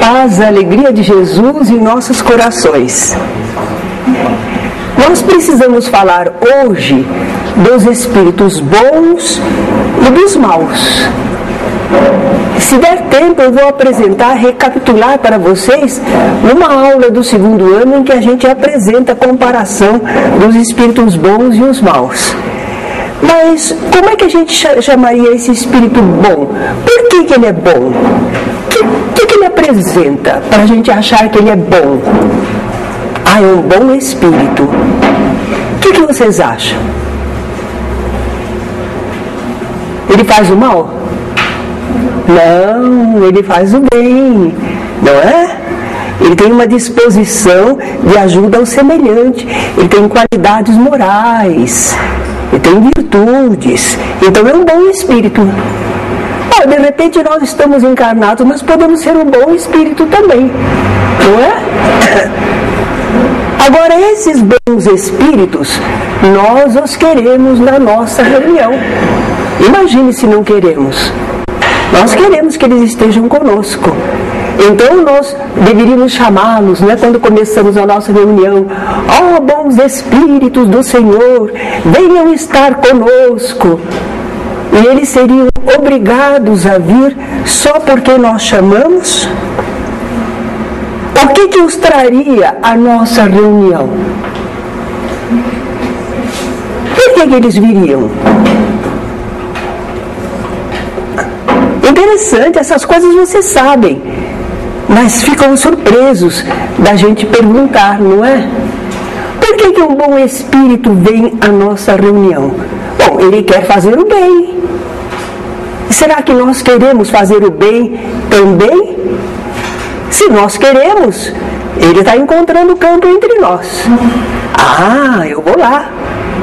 paz, a alegria de Jesus em nossos corações. Nós precisamos falar hoje dos espíritos bons e dos maus. Se der tempo, eu vou recapitular para vocês numa aula do 2º ano em que a gente apresenta a comparação dos espíritos bons e os maus. Mas como é que a gente chamaria esse espírito bom? Por que ele é bom? O que ele apresenta para a gente achar que ele é bom? Ah, é um bom espírito. O que vocês acham? Ele faz o mal? Não, ele faz o bem, não é? Ele tem uma disposição de ajuda ao semelhante, ele tem qualidades morais, ele tem virtudes, então é um bom espírito. De repente nós estamos encarnados, mas podemos ser um bom espírito também, não é? Agora, esses bons espíritos, nós os queremos na nossa reunião. Imagine se não queremos. Nós queremos que eles estejam conosco. Então nós deveríamos chamá-los, né, quando começamos a nossa reunião: ó, bons espíritos do Senhor, venham estar conosco. E eles seriam obrigados a vir só porque nós chamamos? O que os traria à nossa reunião? Por que eles viriam? Interessante, essas coisas vocês sabem, mas ficam surpresos da gente perguntar, não é? Por que um bom espírito vem à nossa reunião? Bom, ele quer fazer o bem. Será que nós queremos fazer o bem também? Se nós queremos, ele está encontrando campo entre nós. Ah, eu vou lá,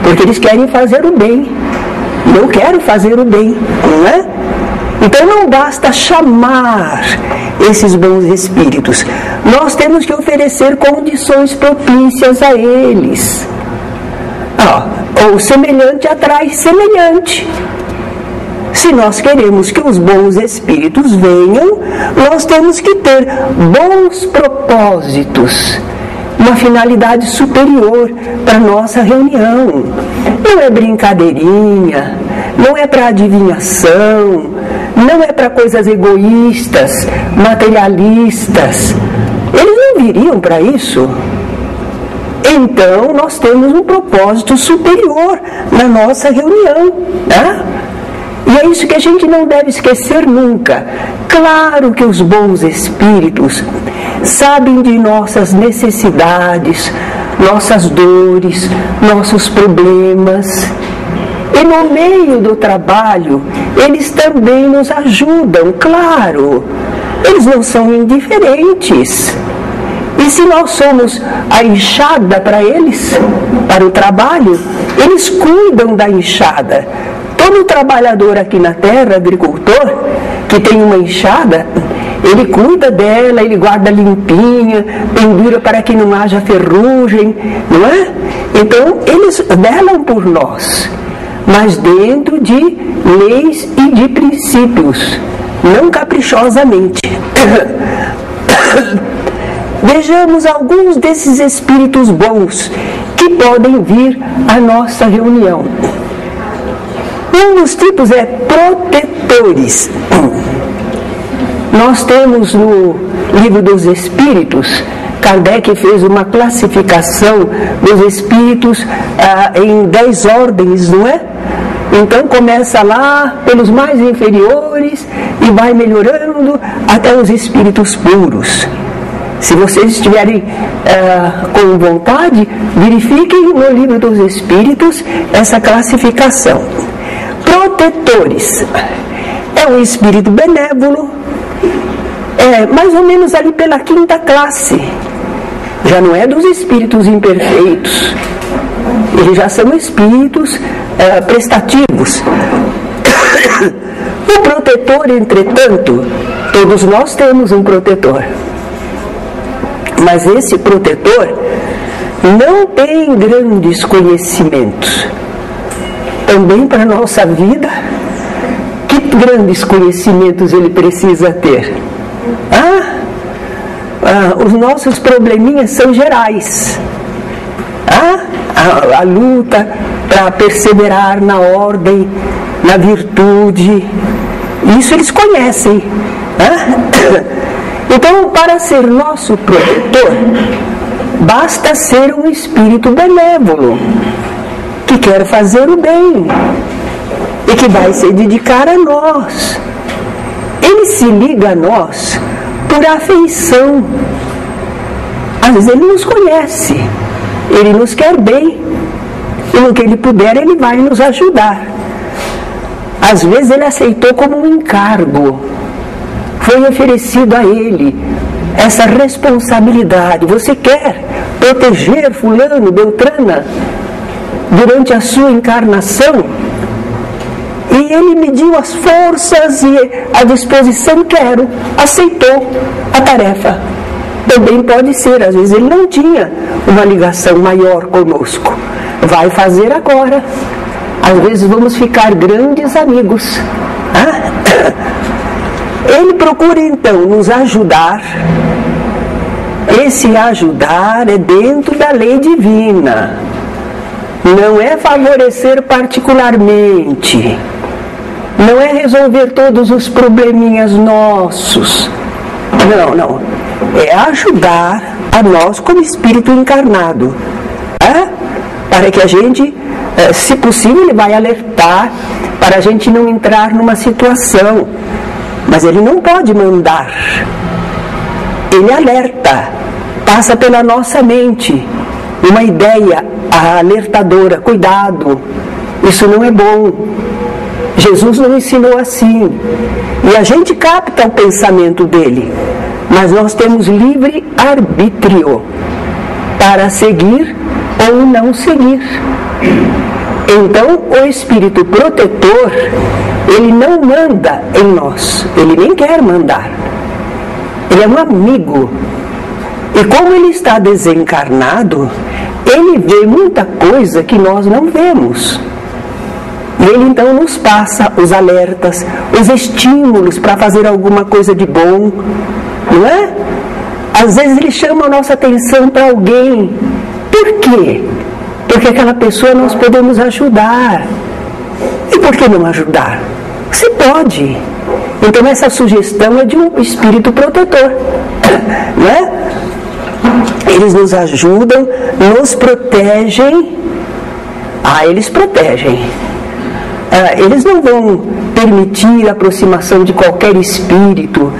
porque eles querem fazer o bem. E eu quero fazer o bem, não é? Então não basta chamar esses bons espíritos. Nós temos que oferecer condições propícias a eles. O semelhante atrai semelhante. Se nós queremos que os bons espíritos venham, nós temos que ter bons propósitos, uma finalidade superior para a nossa reunião. Não é brincadeirinha, não é para adivinhação, não é para coisas egoístas, materialistas. Eles não viriam para isso. Então nós temos um propósito superior na nossa reunião, né? E é isso que a gente não deve esquecer nunca. Claro que os bons espíritos sabem de nossas necessidades, nossas dores, nossos problemas. E no meio do trabalho, eles também nos ajudam, claro. Eles não são indiferentes. E se nós somos a enxada para eles, para o trabalho, eles cuidam da enxada. Todo trabalhador aqui na terra, agricultor, que tem uma enxada, ele cuida dela, ele guarda limpinha, pendura para que não haja ferrugem, não é? Então, eles velam por nós, mas dentro de leis e de princípios, não caprichosamente. Vejamos alguns desses espíritos bons que podem vir à nossa reunião. Um dos tipos é protetores. Nós temos no Livro dos Espíritos, Kardec fez uma classificação dos espíritos em 10 ordens, não é? Então começa lá pelos mais inferiores e vai melhorando até os espíritos puros. Se vocês estiverem com vontade, verifiquem no Livro dos Espíritos essa classificação. Protetores. É um espírito benévolo, mais ou menos ali pela 5ª classe. Já não é dos espíritos imperfeitos. Eles já são espíritos prestativos. O protetor, entretanto, todos nós temos um protetor. Mas esse protetor não tem grandes conhecimentos. Também para a nossa vida, que grandes conhecimentos ele precisa ter? os nossos probleminhas são gerais. A luta para perseverar na ordem, na virtude, isso eles conhecem. Então, para ser nosso protetor, basta ser um espírito benévolo, que quer fazer o bem e que vai se dedicar a nós. Ele se liga a nós por afeição. Às vezes ele nos conhece, ele nos quer bem, e no que ele puder ele vai nos ajudar. Às vezes ele aceitou como um encargo, foi oferecido a ele essa responsabilidade. Você quer proteger fulano, beltrana, durante a sua encarnação? E ele mediu as forças e a disposição, quero, aceitou a tarefa. Também pode ser, às vezes ele não tinha uma ligação maior conosco. Vai fazer agora. Às vezes vamos ficar grandes amigos. Ele procura então nos ajudar. Esse ajudar é dentro da lei divina. Não é favorecer particularmente. Não é resolver todos os probleminhas nossos. Não. É ajudar a nós como espírito encarnado. Para que a gente, se possível, ele vai alertar para a gente não entrar numa situação. Mas ele não pode mandar. Ele alerta, passa pela nossa mente uma ideia alertadora: cuidado, isso não é bom. Jesus não ensinou assim. E a gente capta o pensamento dele, mas nós temos livre arbítrio para seguir ou não seguir. Então, o espírito protetor, ele não manda em nós, ele nem quer mandar. Ele é um amigo. E como ele está desencarnado, ele vê muita coisa que nós não vemos. E ele então nos passa os alertas, os estímulos para fazer alguma coisa de bom, não é? Às vezes ele chama a nossa atenção para alguém. Por quê? Porque aquela pessoa nós podemos ajudar. E por que não ajudar? Você pode. Então essa sugestão é de um espírito protetor, não é? Eles nos ajudam, nos protegem. Eles protegem. Eles não vão permitir a aproximação de qualquer espírito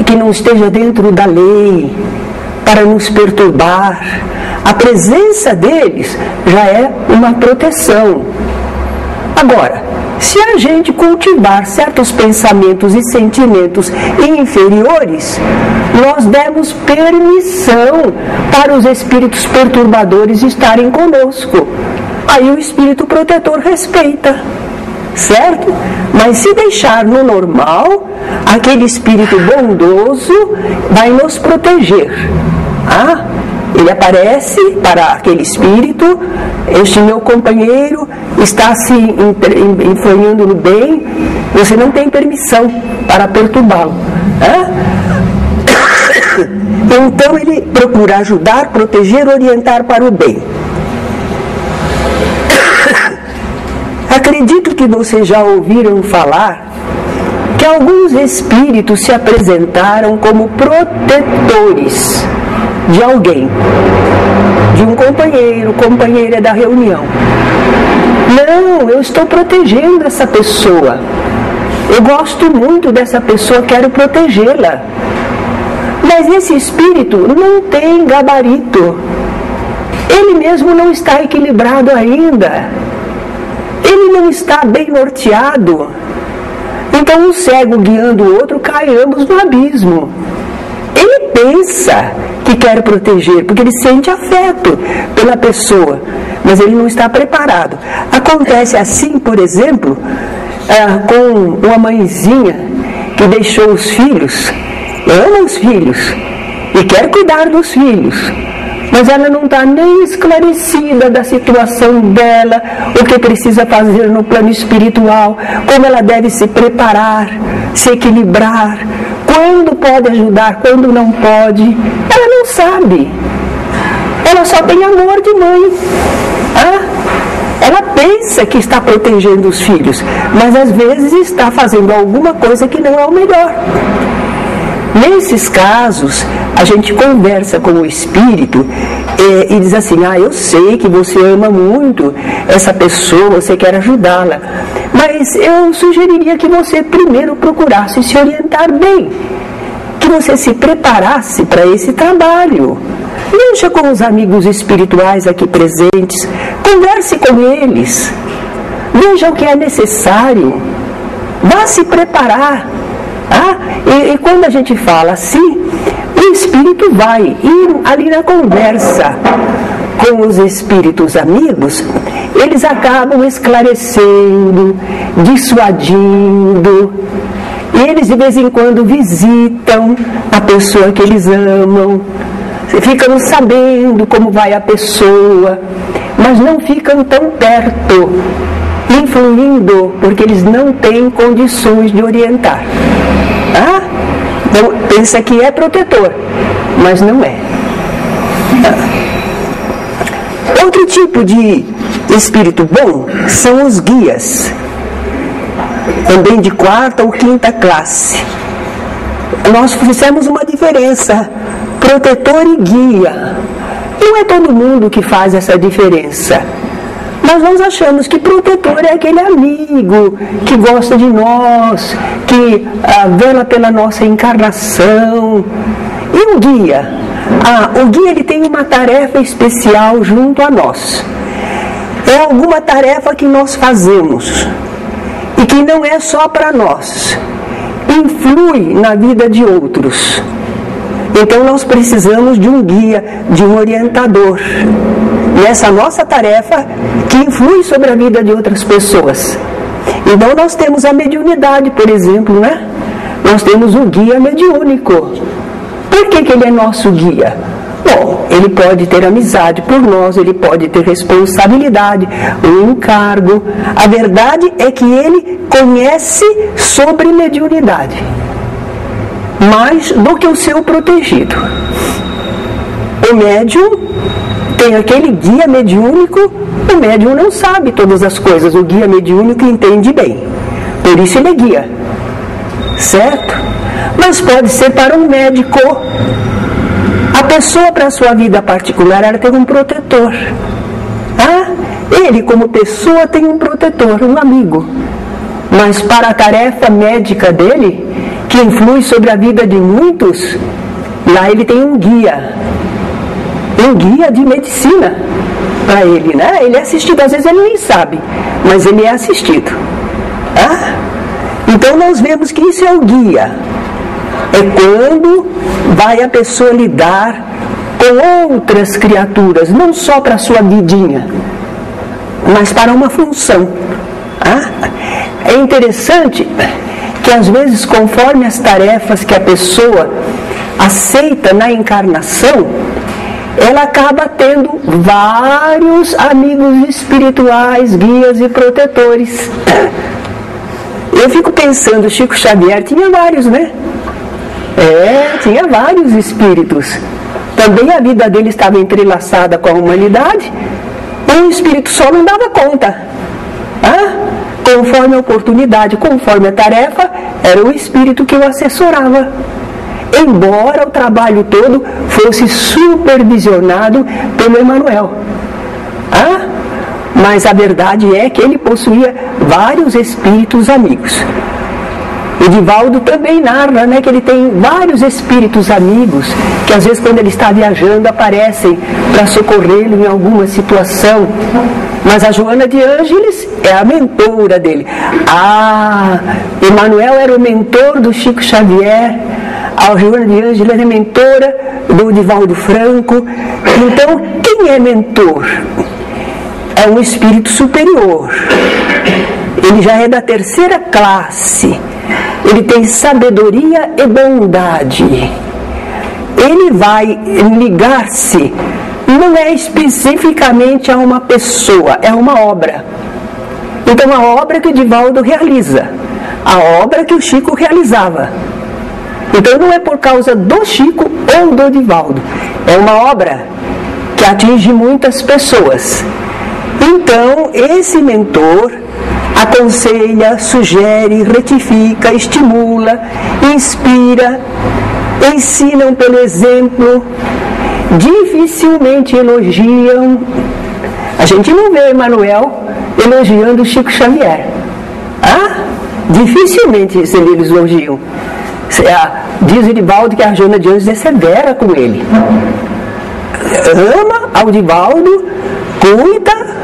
que não esteja dentro da lei para nos perturbar. A presença deles já é uma proteção. Agora, se a gente cultivar certos pensamentos e sentimentos inferiores, nós demos permissão para os espíritos perturbadores estarem conosco. Aí o espírito protetor respeita, certo? Mas se deixar no normal, aquele espírito bondoso vai nos proteger. Ele aparece para aquele espírito: este meu companheiro está se enfronhando no bem, você não tem permissão para perturbá-lo. Então ele procura ajudar, proteger, orientar para o bem. Acredito que vocês já ouviram falar que alguns espíritos se apresentaram como protetores de alguém, de um companheiro, companheira da reunião. Não, eu estou protegendo essa pessoa. Eu gosto muito dessa pessoa, quero protegê-la. Mas esse espírito não tem gabarito. Ele mesmo não está equilibrado ainda. Ele não está bem norteado. Então um cego guiando o outro, cai ambos no abismo. Ele pensa que quer proteger, porque ele sente afeto pela pessoa, mas ele não está preparado. Acontece assim, por exemplo, com uma mãezinha que deixou os filhos, ama os filhos e quer cuidar dos filhos, mas ela não está nem esclarecida da situação dela, o que precisa fazer no plano espiritual, como ela deve se preparar, se equilibrar. quando pode ajudar, quando não pode. Ela não sabe. Ela só tem amor de mãe. Ela pensa que está protegendo os filhos, mas às vezes está fazendo alguma coisa que não é o melhor. Nesses casos, a gente conversa com o espírito e diz assim: eu sei que você ama muito essa pessoa, você quer ajudá-la, mas eu sugeriria que você primeiro procurasse se orientar bem, que você se preparasse para esse trabalho. Veja com os amigos espirituais aqui presentes, converse com eles, veja o que é necessário, vá se preparar. E quando a gente fala assim, o espírito vai ir ali na conversa com os espíritos amigos, eles acabam esclarecendo, dissuadindo, e eles de vez em quando visitam a pessoa que eles amam, ficam sabendo como vai a pessoa, mas não ficam tão perto, influindo, porque eles não têm condições de orientar. Então, pensa que é protetor, mas não é. Outro tipo de espírito bom são os guias, também de 4ª ou 5ª classe. Nós fizemos uma diferença, protetor e guia. Não é todo mundo que faz essa diferença. Mas nós achamos que protetor é aquele amigo que gosta de nós, que vela pela nossa encarnação. E o guia? O guia ele tem uma tarefa especial junto a nós. É alguma tarefa que nós fazemos e que não é só para nós. Influi na vida de outros. Então nós precisamos de um guia, de um orientador. Nessa nossa tarefa que influi sobre a vida de outras pessoas. Então nós temos a mediunidade, por exemplo, né? Nós temos o guia mediúnico. Por que ele é nosso guia? Bom, ele pode ter amizade por nós, ele pode ter responsabilidade, um encargo. A verdade é que ele conhece sobre mediunidade, mais do que o seu protegido. O médium tem aquele guia mediúnico, o médium não sabe todas as coisas, o guia mediúnico entende bem, por isso ele é guia, certo? Mas pode ser para um médico. A pessoa, para a sua vida particular, ela tem um protetor. Ele, como pessoa, tem um protetor, um amigo. Mas para a tarefa médica dele, que influi sobre a vida de muitos, lá ele tem um guia de medicina para ele, né? Ele é assistido, às vezes ele nem sabe, mas ele é assistido. Então nós vemos que isso é o guia. É quando vai a pessoa lidar com outras criaturas, não só para a sua vidinha, mas para uma função. É interessante que às vezes, conforme as tarefas que a pessoa aceita na encarnação, ela acaba tendo vários amigos espirituais, guias e protetores. Eu fico pensando, Chico Xavier tinha vários, né? Tinha vários espíritos. Também a vida dele estava entrelaçada com a humanidade. Um espírito só não dava conta. Conforme a oportunidade, conforme a tarefa, era o espírito que o assessorava. Embora o trabalho todo fosse supervisionado pelo Emmanuel. Mas a verdade é que ele possuía vários espíritos amigos. O Divaldo também narra, né, que ele tem vários espíritos amigos, que às vezes quando ele está viajando aparecem para socorrê-lo em alguma situação. Mas a Joana de Ângeles é a mentora dele. Emmanuel era o mentor do Chico Xavier, a Joana de Ângeles era mentora do Divaldo Franco. Então, quem é mentor? É um espírito superior. Ele já é da 3ª classe. Ele tem sabedoria e bondade. Ele vai ligar-se, não é especificamente a uma pessoa, é uma obra. Então a obra que o Divaldo realiza, a obra que o Chico realizava. Então não é por causa do Chico ou do Divaldo. É uma obra que atinge muitas pessoas. Então, esse mentor aconselha, sugere, retifica, estimula, inspira, ensinam pelo exemplo, dificilmente elogiam. A gente não vê Emmanuel elogiando Chico Xavier. Dificilmente eles elogiam. Diz o Divaldo que a Joana de Anjos é severa com ele. Ama ao Divaldo, cuida,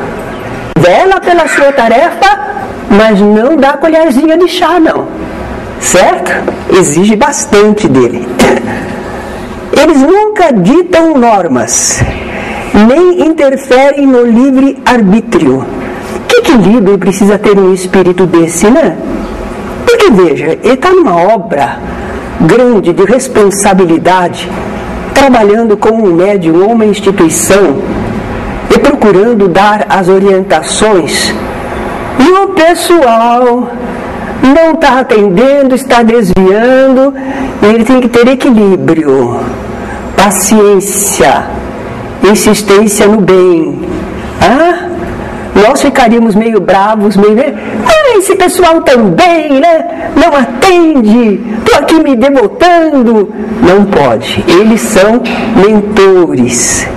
vela pela sua tarefa, mas não dá colherzinha de chá, não. Certo? Exige bastante dele. Eles nunca ditam normas, nem interferem no livre-arbítrio. Que equilíbrio precisa ter um espírito desse, né? Porque, veja, ele está numa obra grande de responsabilidade, trabalhando como um médium ou uma instituição e procurando dar as orientações. E o pessoal não está atendendo, está desviando, e ele tem que ter equilíbrio, paciência, insistência no bem. Nós ficaríamos meio bravos, meio... esse pessoal também, né? Não atende, estou aqui me devotando. Não pode. Eles são mentores.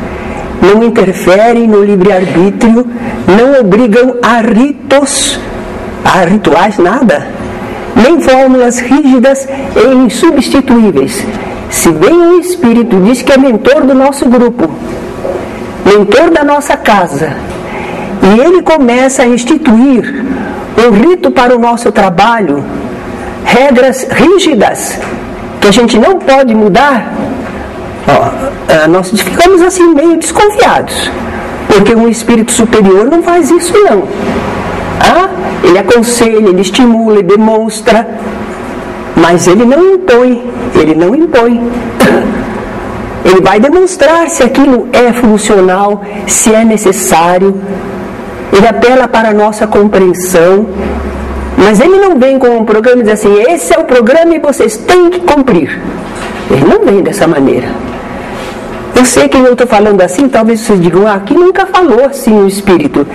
Não interferem no livre-arbítrio, não obrigam a ritos, a rituais, nada. Nem fórmulas rígidas e insubstituíveis. Se bem o Espírito diz que é mentor do nosso grupo, mentor da nossa casa, e ele começa a instituir um rito para o nosso trabalho, regras rígidas que a gente não pode mudar, nós ficamos assim meio desconfiados, porque um espírito superior não faz isso não. Ele aconselha, ele estimula, ele demonstra, mas ele não impõe, ele vai demonstrar se aquilo é funcional, se é necessário. Ele apela para a nossa compreensão, mas ele não vem com um programa e diz assim, esse é o programa e vocês têm que cumprir. Ele não vem dessa maneira. Eu sei que eu estou falando assim, talvez vocês digam, aqui nunca falou assim o Espírito.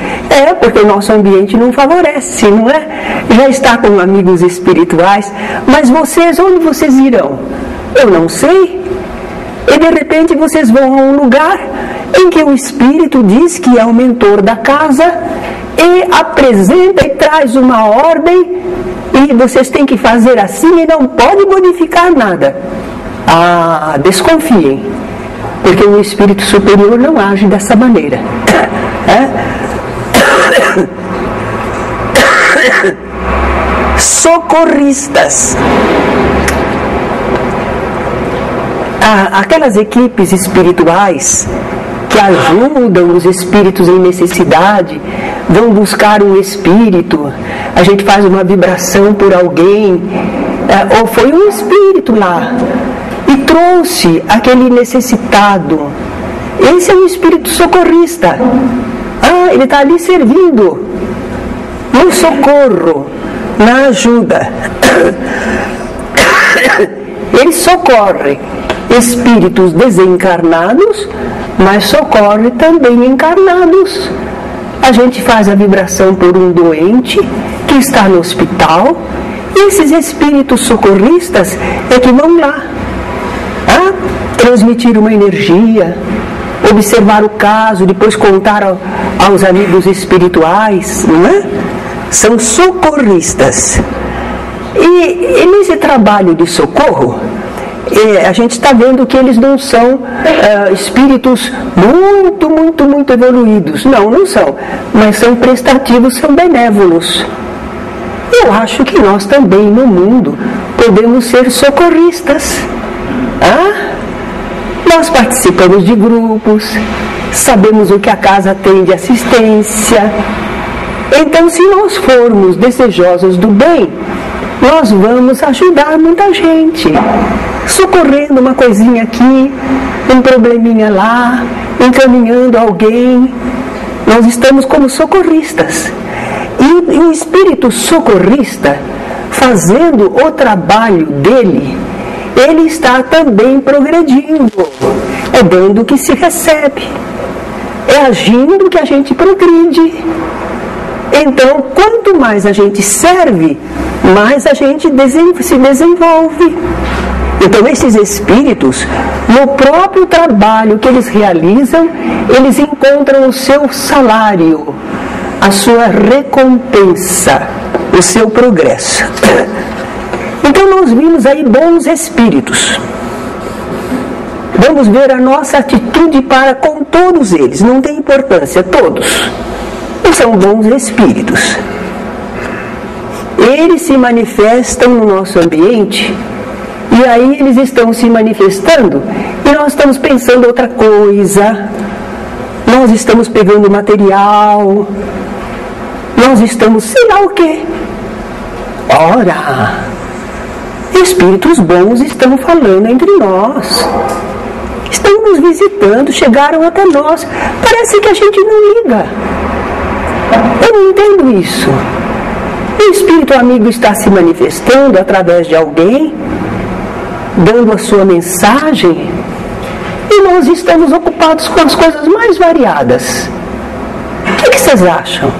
Porque o nosso ambiente não favorece, não é? Já está com amigos espirituais, mas vocês, onde vocês irão? Eu não sei. E de repente vocês vão a um lugar em que o Espírito diz que é o mentor da casa e apresenta e traz uma ordem e vocês têm que fazer assim e não pode modificar nada. Desconfiem, porque o Espírito Superior não age dessa maneira. Socorristas. Aquelas equipes espirituais que ajudam os espíritos em necessidade, vão buscar um espírito, a gente faz uma vibração por alguém, ou foi um espírito lá e trouxe aquele necessitado. Esse é um espírito socorrista. Ele está ali servindo no socorro, na ajuda. Ele socorre espíritos desencarnados, mas socorre também encarnados. A gente faz a vibração por um doente que está no hospital, e esses espíritos socorristas é que vão lá transmitir uma energia, observar o caso, depois contar aos amigos espirituais, não é? São socorristas. E nesse trabalho de socorro, a gente está vendo que eles não são espíritos muito evoluídos. Não são. Mas são prestativos, são benévolos. Eu acho que nós também no mundo podemos ser socorristas. Nós participamos de grupos, sabemos o que a casa tem de assistência. Então, se nós formos desejosos do bem, nós vamos ajudar muita gente, socorrendo uma coisinha aqui, um probleminha lá, encaminhando alguém. Nós estamos como socorristas. E o espírito socorrista, fazendo o trabalho dele, ele está também progredindo. É dando que se recebe. É agindo que a gente progride. Então, quanto mais a gente serve, mais a gente se desenvolve. Então, esses espíritos, no próprio trabalho que eles realizam, eles encontram o seu salário, a sua recompensa, o seu progresso. Então, nós vimos aí bons espíritos. Vamos ver a nossa atitude para com todos eles, não tem importância, todos. Eles são bons espíritos. Eles se manifestam no nosso ambiente, e aí eles estão se manifestando, e nós estamos pensando outra coisa, nós estamos pegando material, nós estamos sei lá o quê. Ora, espíritos bons estão falando entre nós. Estão nos visitando, chegaram até nós. Parece que a gente não liga. Eu não entendo isso. O espírito amigo está se manifestando através de alguém, dando a sua mensagem, e nós estamos ocupados com as coisas mais variadas. O que vocês acham?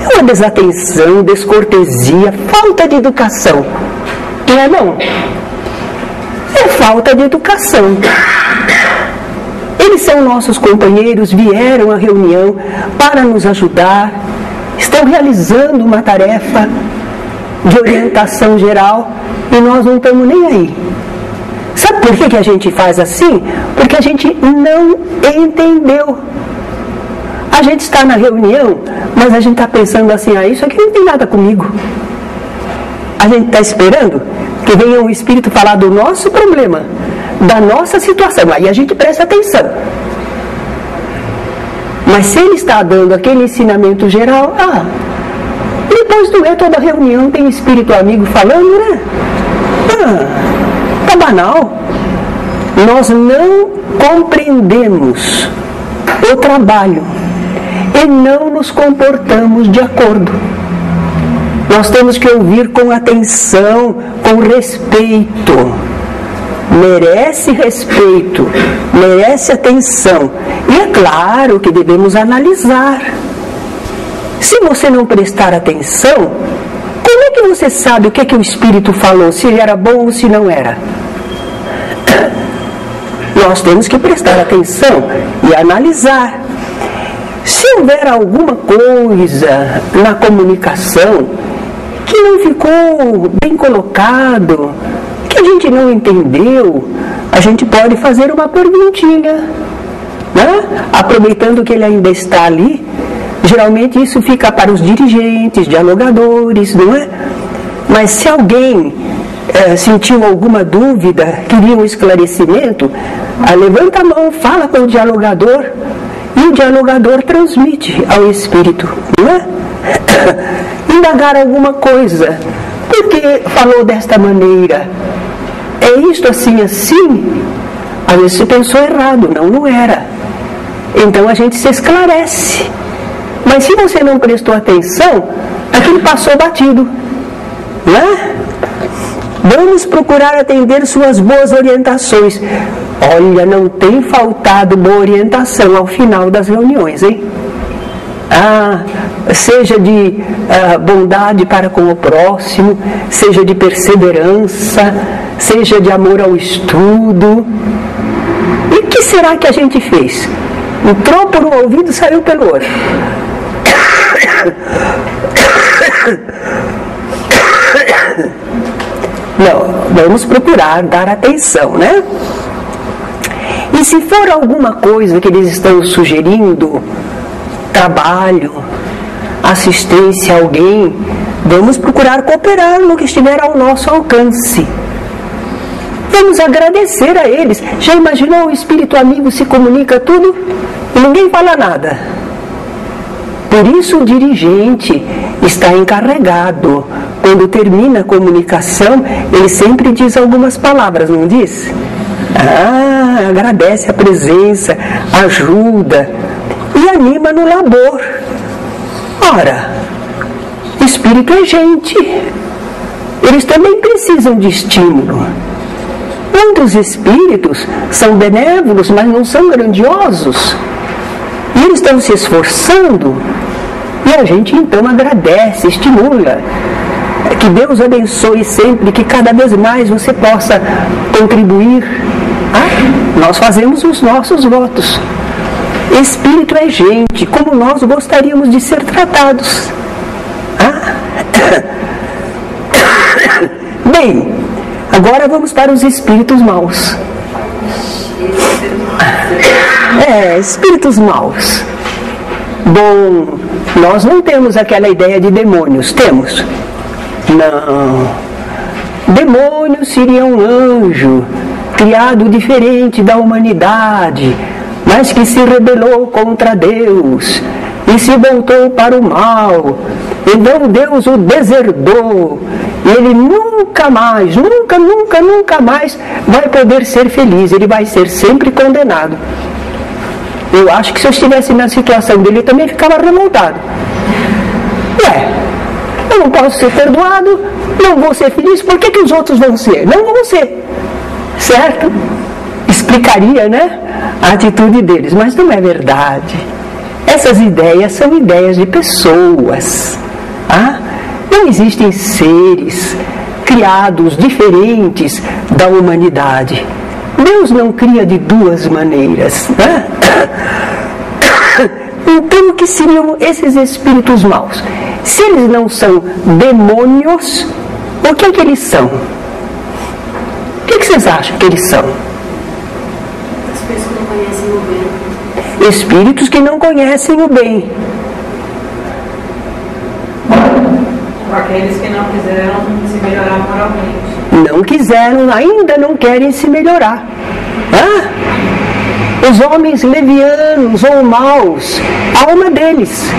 É uma desatenção, descortesia, falta de educação. Não é não? É falta de educação. Eles são nossos companheiros, vieram à reunião para nos ajudar, estão realizando uma tarefa de orientação geral e nós não estamos nem aí. Sabe por que a gente faz assim? Porque a gente não entendeu. A gente está na reunião, mas a gente está pensando assim, isso aqui não tem nada comigo. A gente está esperando que venha um espírito falar do nosso problema, da nossa situação. Aí a gente presta atenção. Mas se ele está dando aquele ensinamento geral, depois não é toda reunião, tem espírito amigo falando, né? Tá banal. Nós não compreendemos o trabalho e não nos comportamos de acordo. Nós temos que ouvir com atenção, com respeito. Merece respeito, merece atenção. E é claro que devemos analisar. Se você não prestar atenção, como é que você sabe o que o espírito falou, se ele era bom ou se não era? Nós temos que prestar atenção e analisar. Se houver alguma coisa na comunicação que não ficou bem colocado, que a gente não entendeu, a gente pode fazer uma perguntinha, né? Aproveitando que ele ainda está ali. Geralmente isso fica para os dirigentes, dialogadores, não é? Mas se alguém sentiu alguma dúvida, queria um esclarecimento, levanta a mão, fala com o dialogador, e o dialogador transmite ao espírito, não é? Indagar alguma coisa, porque falou desta maneira, é isto assim, assim? Às vezes você pensou errado, não era. Então a gente se esclarece. Mas se você não prestou atenção, aquilo passou batido, né? Vamos procurar atender suas boas orientações. Olha, não tem faltado boa orientação ao final das reuniões, hein? Seja de bondade para com o próximo, seja de perseverança, seja de amor ao estudo. E o que será que a gente fez? Entrou por um ouvido e saiu pelo outro. Não, vamos procurar dar atenção, né? E se for alguma coisa que eles estão sugerindo, trabalho, assistência a alguém, vamos procurar cooperar no que estiver ao nosso alcance. Vamos agradecer a eles. Já imaginou o espírito amigo se comunica tudo e ninguém fala nada? Por isso o dirigente está encarregado. Quando termina a comunicação, ele sempre diz algumas palavras, não diz? Agradece a presença, ajuda e anima no labor. Ora, espírito é gente. eles também precisam de estímulo. Muitos espíritos são benévolos, mas não são grandiosos. E eles estão se esforçando. E a gente então agradece, estimula. Que Deus abençoe sempre, que cada vez mais você possa contribuir. Nós fazemos os nossos votos. Espírito é gente, como nós gostaríamos de ser tratados. Bem, agora vamos para os espíritos maus. Espíritos maus. Bom, nós não temos aquela ideia de demônios, temos? Não. Demônio seria um anjo, criado diferente da humanidade, mas que se rebelou contra Deus e se voltou para o mal. Então Deus o deserdou. E ele nunca mais vai poder ser feliz. Ele vai ser sempre condenado. Eu acho que se eu estivesse na situação dele, eu também ficava revoltado. Eu não posso ser perdoado, não vou ser feliz, por que os outros vão ser? Não vão ser. Certo? Explicaria, né, a atitude deles, mas não é verdade. Essas ideias são ideias de pessoas. Não existem seres criados diferentes da humanidade. Deus não cria de duas maneiras. Então, o que seriam esses espíritos maus? Se eles não são demônios, o que é que eles são? O que vocês acham que eles são? As pessoas que não conhecem o bem. Espíritos que não conhecem o bem. Aqueles que não quiseram se melhorar moralmente. Não quiseram, ainda não querem se melhorar. Os homens levianos ou maus, a alma deles.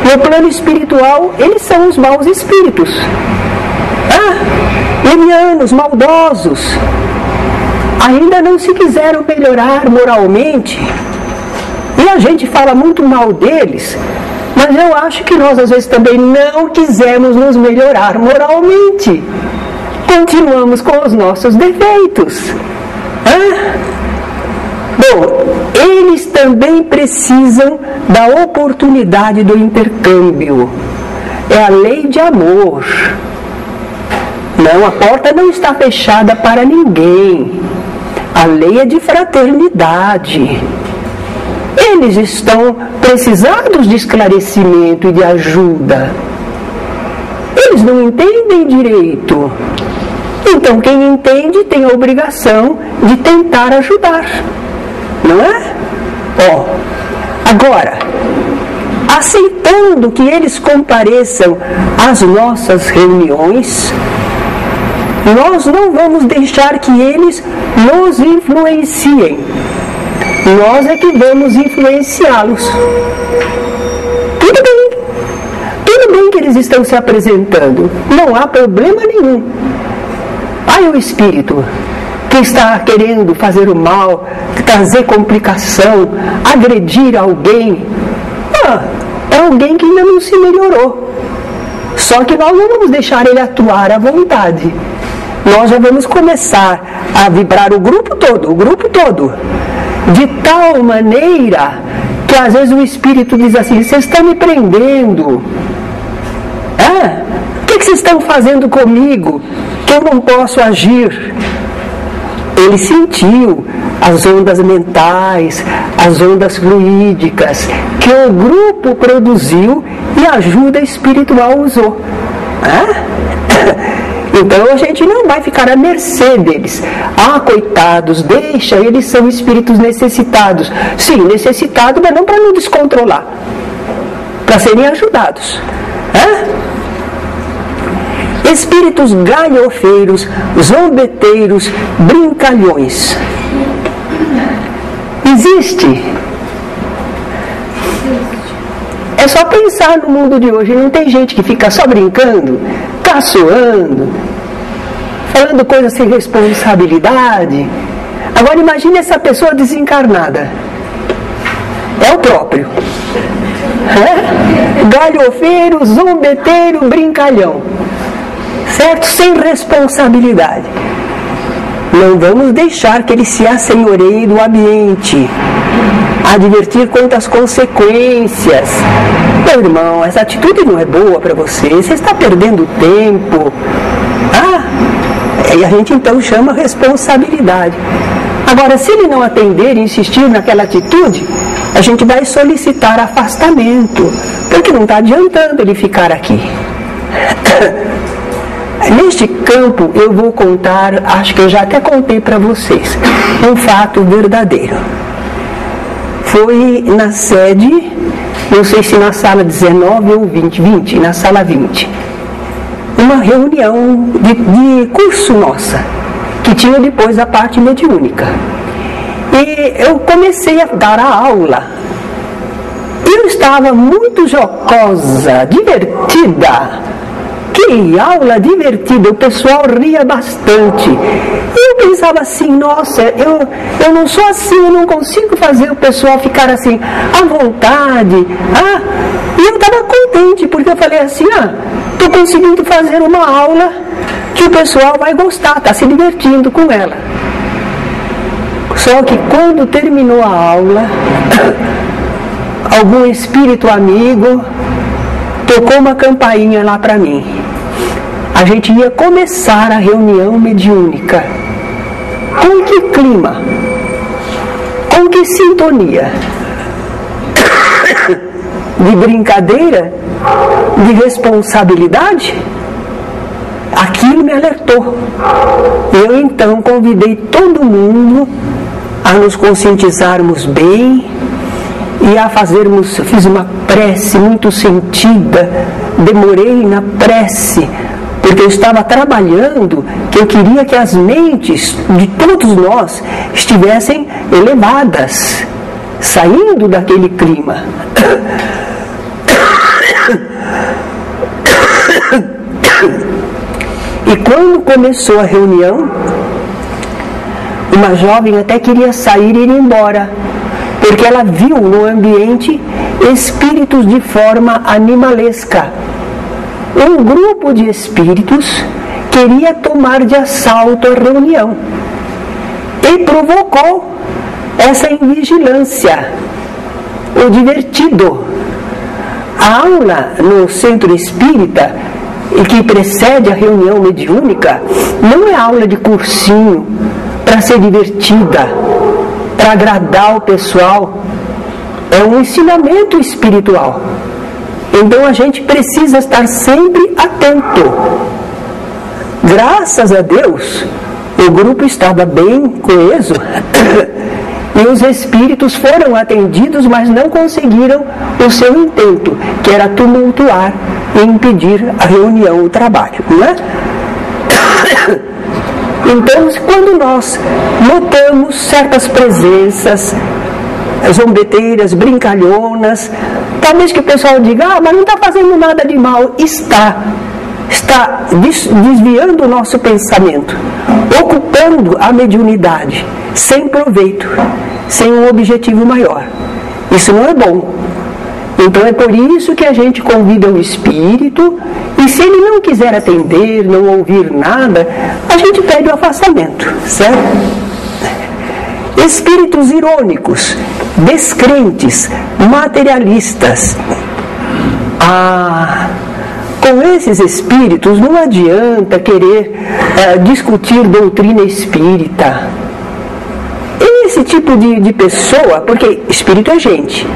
No plano espiritual, eles são os maus espíritos. Levianos, maldosos, ainda não se quiseram melhorar moralmente. E a gente fala muito mal deles, mas eu acho que nós às vezes também não quisemos nos melhorar moralmente. Continuamos com os nossos defeitos. Bom, eles também precisam da oportunidade do intercâmbio. É a lei de amor. Não, a porta não está fechada para ninguém. A lei é de fraternidade. Eles estão precisados de esclarecimento e de ajuda. Eles não entendem direito. Então, quem entende tem a obrigação de tentar ajudar. Não é? Agora, aceitando que eles compareçam às nossas reuniões, nós não vamos deixar que eles nos influenciem. Nós é que vamos influenciá-los. Tudo bem que eles estão se apresentando, não há problema nenhum. O espírito que está querendo fazer o mal, trazer complicação, agredir alguém, é alguém que ainda não se melhorou. Só que nós não vamos deixar ele atuar à vontade. Nós já vamos começar a vibrar o grupo todo, de tal maneira que às vezes o espírito diz assim: vocês estão me prendendo. O que vocês estão fazendo comigo que eu não posso agir? Ele sentiu as ondas mentais, as ondas fluídicas que o grupo produziu e a ajuda espiritual usou. Então a gente não vai ficar à mercê deles. Coitados, deixa, eles são espíritos necessitados. Sim, necessitados, mas não para não descontrolar, para serem ajudados. Espíritos galhofeiros, zombeteiros, brincalhões. Existe? É só pensar no mundo de hoje. Não tem gente que fica só brincando, caçoando, falando coisas sem responsabilidade. Agora imagine essa pessoa desencarnada. É o próprio. Galhofeiro, zombeteiro, brincalhão. certo? Sem responsabilidade. Não vamos deixar que ele se assenhoreie do ambiente. Advertir quanto às consequências. Meu irmão, essa atitude não é boa para você. Você está perdendo tempo. E a gente então chama responsabilidade. Agora, se ele não atender e insistir naquela atitude, a gente vai solicitar afastamento, porque não está adiantando ele ficar aqui. Neste campo eu vou contar, acho que eu já até contei para vocês, um fato verdadeiro. Foi na sede, não sei se na sala 19 ou 20, na sala 20, uma reunião de curso nossa, que tinha depois a parte mediúnica. E eu comecei a dar a aula. Eu estava muito jocosa, divertida. Que aula divertida, o pessoal ria bastante. E eu pensava assim, nossa, eu não sou assim, eu não consigo fazer o pessoal ficar assim, à vontade. E eu estava contente, porque eu falei assim, estou conseguindo fazer uma aula que o pessoal vai gostar, está se divertindo com ela. Só que quando terminou a aula, algum espírito amigo tocou uma campainha lá para mim. A gente ia começar a reunião mediúnica. Com que clima? Com que sintonia? De brincadeira? De responsabilidade? Aquilo me alertou. Eu então convidei todo mundo a nos conscientizarmos bem e a fiz uma prece muito sentida. Demorei na prece, porque eu estava trabalhando, que eu queria que as mentes de todos nós estivessem elevadas, saindo daquele clima. E quando começou a reunião, uma jovem até queria sair e ir embora, porque ela viu no ambiente espíritos de forma animalesca. Um grupo de espíritos queria tomar de assalto a reunião e provocou essa invigilância, o divertido. A aula no centro espírita, e que precede a reunião mediúnica, não é aula de cursinho para ser divertida, para agradar o pessoal. É um ensinamento espiritual. Então a gente precisa estar sempre atento. Graças a Deus, o grupo estava bem coeso e os espíritos foram atendidos, mas não conseguiram o seu intento, que era tumultuar e impedir a reunião, o trabalho, não é? Então, quando nós notamos certas presenças, zombeteiras, brincalhonas, talvez que o pessoal diga, mas não está fazendo nada de mal. Está desviando o nosso pensamento, ocupando a mediunidade, sem proveito, sem um objetivo maior. Isso não é bom. Então é por isso que a gente convida o espírito, e se ele não quiser atender, não ouvir nada, a gente pede o afastamento, certo? Espíritos irônicos, descrentes, materialistas. Com esses espíritos não adianta querer discutir doutrina espírita. Esse tipo de pessoa, porque espírito é gente,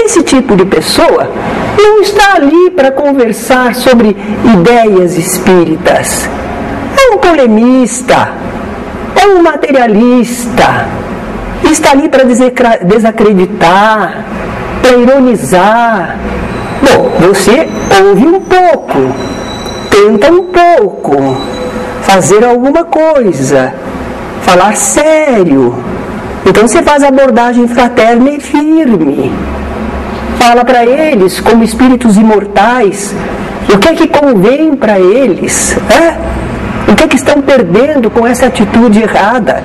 esse tipo de pessoa não está ali para conversar sobre ideias espíritas. É um polemista, é um materialista, está ali para desacreditar, para ironizar. Bom, você ouve um pouco, tenta um pouco, fazer alguma coisa, falar sério. Então você faz a abordagem fraterna e firme. Fala para eles, como espíritos imortais, o que é que convém para eles, o que é que estão perdendo com essa atitude errada.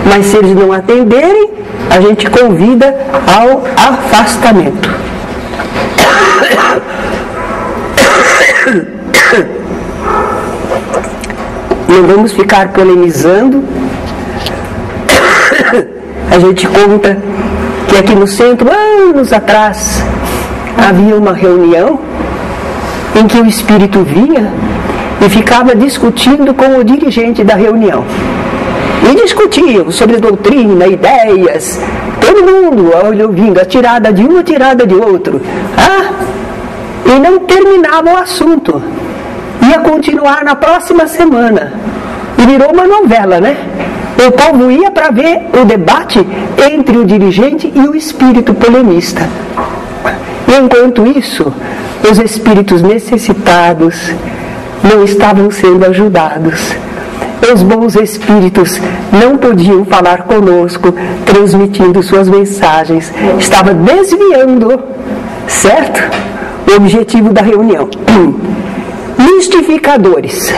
Mas se eles não atenderem, a gente convida ao afastamento. Não vamos ficar polemizando. A gente conta que aqui no centro, anos atrás, havia uma reunião em que o espírito vinha e ficava discutindo com o dirigente da reunião. E discutiam sobre doutrina, ideias, todo mundo ouvindo, a tirada de um, a tirada de outro. E não terminava o assunto. Ia continuar na próxima semana. E virou uma novela, né? O povo ia para ver o debate entre o dirigente e o espírito polemista. E enquanto isso, os espíritos necessitados não estavam sendo ajudados. Os bons espíritos não podiam falar conosco, transmitindo suas mensagens. Estava desviando, certo? O objetivo da reunião. Mistificadores.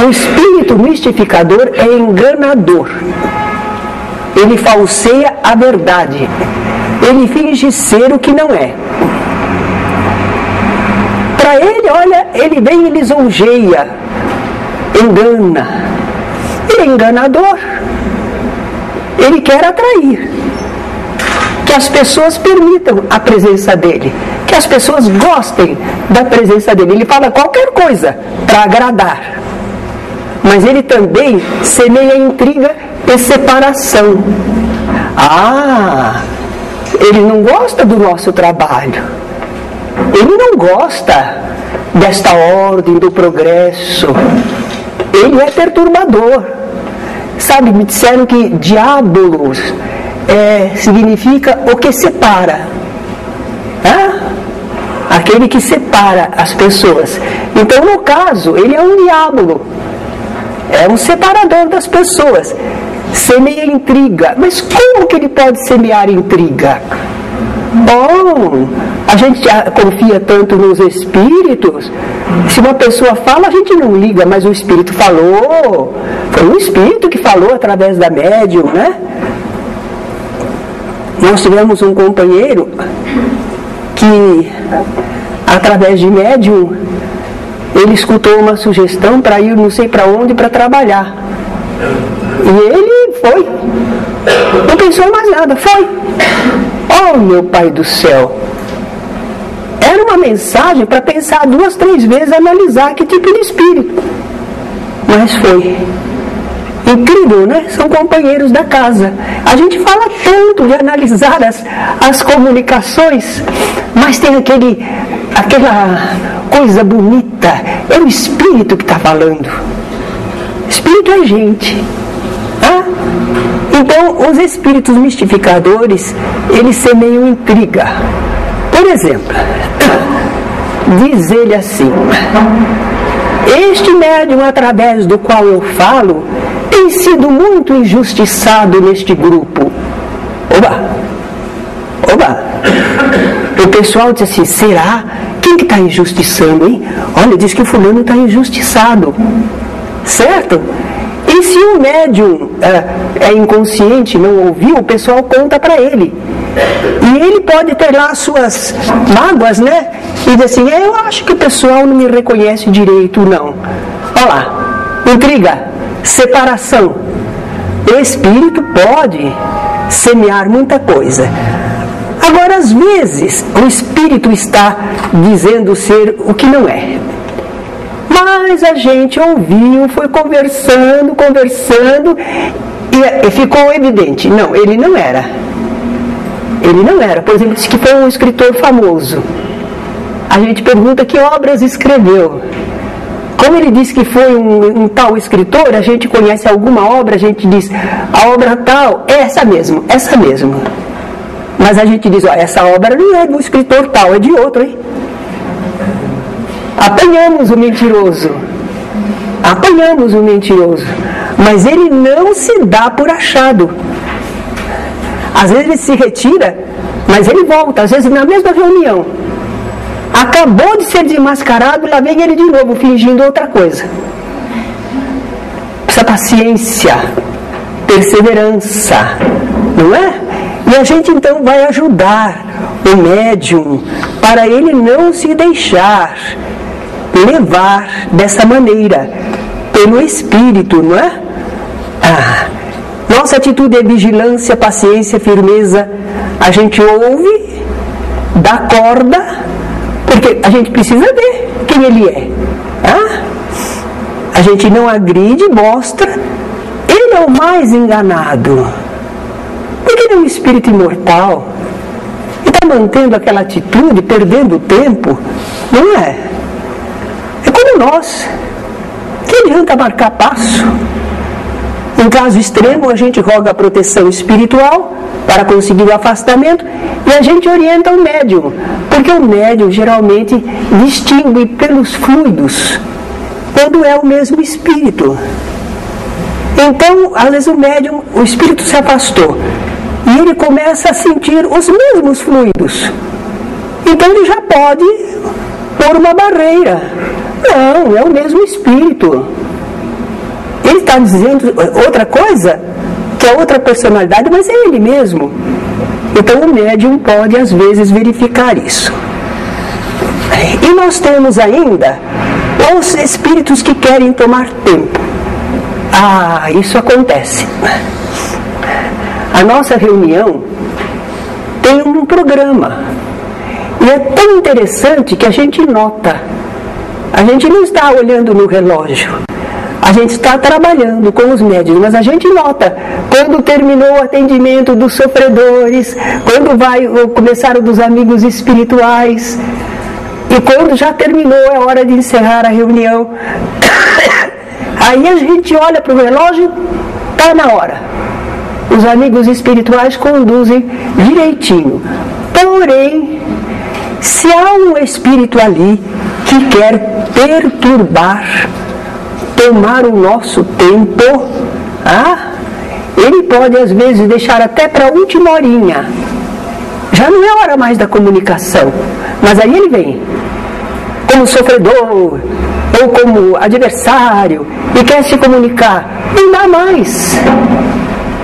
O espírito mistificador é enganador. Ele falseia a verdade. Ele finge ser o que não é. Para ele, olha, ele vem e lisonjeia, engana. Ele é enganador. Ele quer atrair. Que as pessoas permitam a presença dele. Que as pessoas gostem da presença dele. Ele fala qualquer coisa para agradar. Mas ele também semeia intriga e separação. Ele não gosta do nosso trabalho. Ele não gosta desta ordem do progresso. Ele é perturbador. Sabe, me disseram que diabolos significa o que separa. Aquele que separa as pessoas. Então, no caso, ele é um diabo. É um separador das pessoas. Semeia intriga. Mas como que ele pode semear intriga? Bom, a gente confia tanto nos espíritos. Se uma pessoa fala, a gente não liga, mas o espírito falou. Foi o espírito que falou através da médium, né? Nós tivemos um companheiro que, através de médium, ele escutou uma sugestão para ir não sei para onde para trabalhar. E ele foi. Não pensou em mais nada, foi. Oh, meu Pai do céu. Era uma mensagem para pensar 2, 3 vezes, analisar que tipo de espírito. Mas foi. Incrível, né? São companheiros da casa. A gente fala tanto de analisar as comunicações, mas tem aquela coisa bonita. É o espírito que está falando. Espírito é gente. Então, os espíritos mistificadores, eles semeiam intriga. Por exemplo, diz ele assim: este médium através do qual eu falo tem sido muito injustiçado neste grupo. Oba! O pessoal diz assim: será? Quem que está injustiçando, hein? Olha, diz que o fulano está injustiçado. Certo? E se o médium é inconsciente, não ouviu, o pessoal conta para ele. E ele pode ter lá suas mágoas, né? E diz assim: eu acho que o pessoal não me reconhece direito, não. Olha lá, intriga, separação. O espírito pode semear muita coisa. Agora, às vezes, o espírito está dizendo ser o que não é. Mas a gente ouviu, foi conversando, e ficou evidente. Não, ele não era. Ele não era. Por exemplo, disse que foi um escritor famoso. A gente pergunta que obras escreveu. Como ele disse que foi um tal escritor, a gente conhece alguma obra, a gente diz, a obra tal é essa mesmo. Mas a gente diz, essa obra não é do escritor tal, é de outro, hein? Apanhamos o mentiroso, mas ele não se dá por achado. Às vezes ele se retira, mas ele volta, às vezes na mesma reunião. Acabou de ser desmascarado, lá vem ele de novo, fingindo outra coisa. Essa paciência, perseverança, não é? E a gente então vai ajudar o médium para ele não se deixar levar dessa maneira pelo Espírito, não é? Nossa atitude é vigilância, paciência, firmeza. A gente ouve, dá corda, porque a gente precisa ver quem Ele é. A gente não agride, mostra. Ele é o mais enganado. Porque Ele é um espírito imortal. E está mantendo aquela atitude, perdendo tempo, não é? É como nós. Que adianta marcar passo? Em caso extremo, a gente roga a proteção espiritual para conseguir o afastamento e a gente orienta o médium, porque o médium geralmente distingue pelos fluidos quando é o mesmo espírito. Então, às vezes o médium, o espírito se afastou e ele começa a sentir os mesmos fluidos. Então ele já pode pôr uma barreira. Não, é o mesmo espírito. Ele está dizendo outra coisa, que é outra personalidade, mas é ele mesmo. Então o médium pode às vezes verificar isso. E nós temos ainda os espíritos que querem tomar tempo. Isso acontece. A nossa reunião tem um programa. E é tão interessante que a gente nota. A gente não está olhando no relógio. A gente está trabalhando com os médiuns, mas a gente nota quando terminou o atendimento dos sofredores, quando vai começar o dos amigos espirituais, e quando já terminou, é hora de encerrar a reunião. Aí a gente olha para o relógio, está na hora. Os amigos espirituais conduzem direitinho. Porém, se há um espírito ali que quer perturbar, tomar o nosso tempo, ele pode às vezes deixar até para a última horinha. Já não é hora mais da comunicação, mas aí ele vem como sofredor ou como adversário e quer se comunicar. Não dá mais.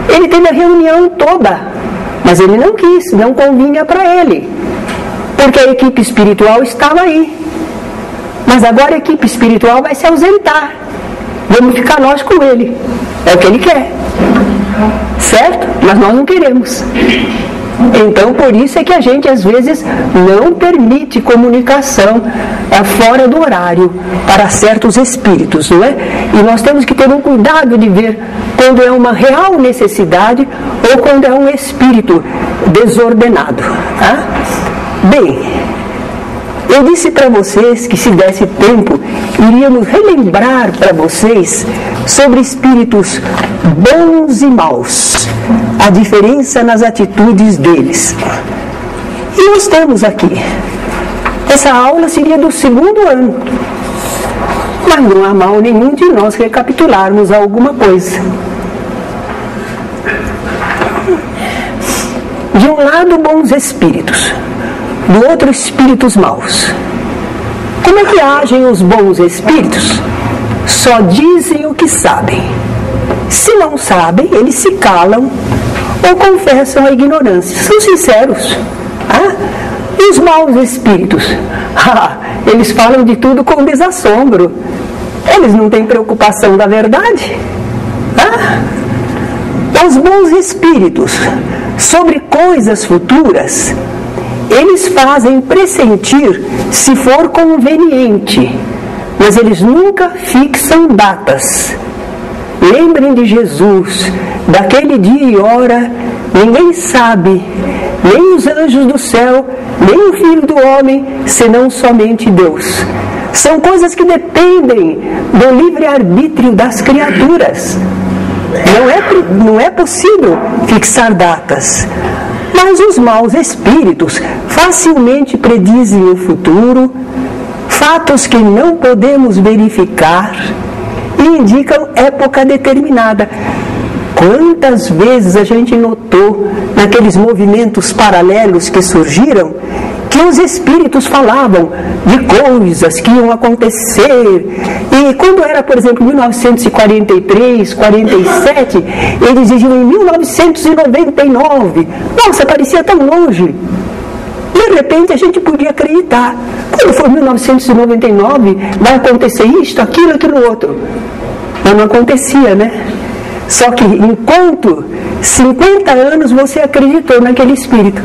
Ele teve a reunião toda, mas ele não quis, não convinha para ele, porque a equipe espiritual estava aí. Mas agora a equipe espiritual vai se ausentar. Vamos ficar nós com ele. É o que ele quer. Certo? Mas nós não queremos. Então, por isso é que a gente, às vezes, não permite comunicação fora do horário para certos espíritos, não é? E nós temos que ter um cuidado de ver quando é uma real necessidade ou quando é um espírito desordenado. Bem, eu disse para vocês que, se desse tempo, iríamos relembrar para vocês sobre espíritos bons e maus, a diferença nas atitudes deles. E nós temos aqui, essa aula seria do 2º ano, mas não há mal nenhum de nós recapitularmos alguma coisa. De um lado, bons espíritos, do outro, espíritos maus. Como é que agem os bons espíritos? Só dizem o que sabem. Se não sabem, eles se calam ou confessam a ignorância. São sinceros. E os maus espíritos? Eles falam de tudo com desassombro. Eles não têm preocupação da verdade. Os bons espíritos, sobre coisas futuras, eles fazem pressentir se for conveniente, mas eles nunca fixam datas. Lembrem de Jesus, daquele dia e hora, ninguém sabe, nem os anjos do céu, nem o Filho do Homem, senão somente Deus. São coisas que dependem do livre-arbítrio das criaturas. Não é possível fixar datas. Mas os maus espíritos facilmente predizem o futuro, fatos que não podemos verificar, e indicam época determinada. Quantas vezes a gente notou naqueles movimentos paralelos que surgiram que os espíritos falavam de coisas que iam acontecer. E quando era, por exemplo, 1943, 47, eles diziam em 1999. Nossa, parecia tão longe. De repente a gente podia acreditar. Quando for 1999, vai acontecer isto, aquilo, aquilo outro. Mas não acontecia, né? Só que enquanto 50 anos você acreditou naquele espírito.